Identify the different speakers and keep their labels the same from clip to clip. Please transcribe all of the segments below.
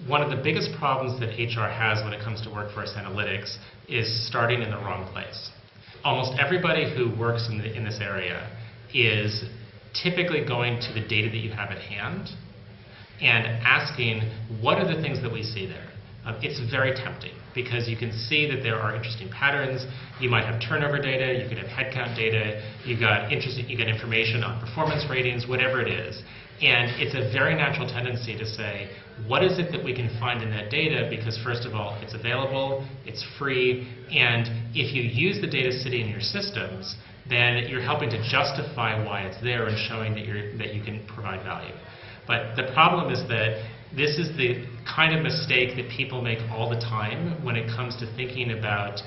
Speaker 1: one of the biggest problems that HR has when it comes to workforce analytics is starting in the wrong place. Almost everybody who works in this area is typically going to the data that you have at hand and asking, what are the things that we see there? It's very tempting because you can see that there are interesting patterns. You might have turnover data, you could have headcount data, you got information on performance ratings, whatever it is. And it's a very natural tendency to say, what is it that we can find in that data? Because first of all, it's available, it's free, and if you use the data sitting in your systems, then you're helping to justify why it's there and showing that you can provide value. But the problem is that this is the kind of mistake that people make all the time when it comes to thinking about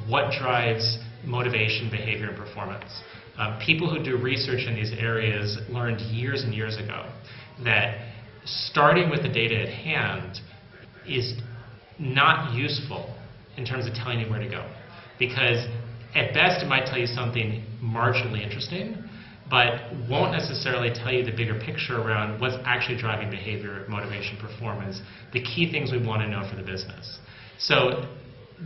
Speaker 1: what drives motivation, behavior, and performance. People who do research in these areas learned years and years ago that starting with the data at hand is not useful in terms of telling you where to go. Because at best it might tell you something marginally interesting, but won't necessarily tell you the bigger picture around what's actually driving behavior, motivation, performance, the key things we want to know for the business. So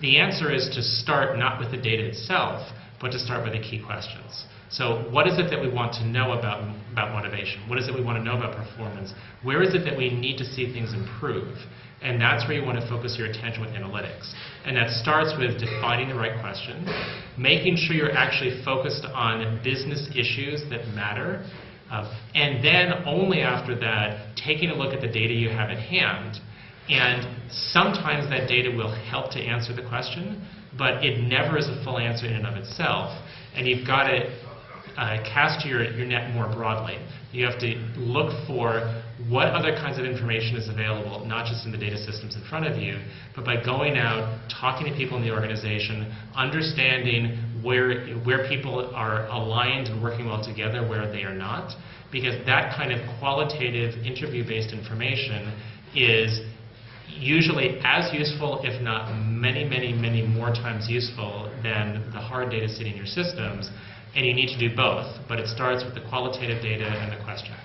Speaker 1: the answer is to start not with the data itself, but to start with the key questions. So what is it that we want to know about motivation? What is it we want to know about performance? Where is it that we need to see things improve? And that's where you want to focus your attention with analytics. And that starts with defining the right question, making sure you're actually focused on business issues that matter, and then only after that, taking a look at the data you have at hand. And sometimes that data will help to answer the question, but it never is a full answer in and of itself. And you've got to cast your net more broadly. You have to look for what other kinds of information is available, not just in the data systems in front of you, but by going out, talking to people in the organization, understanding where people are aligned and working well together, where they are not, because that kind of qualitative interview-based information is usually as useful, if not many, many, many more times useful than the hard data sitting in your systems. And you need to do both, but it starts with the qualitative data and the questions.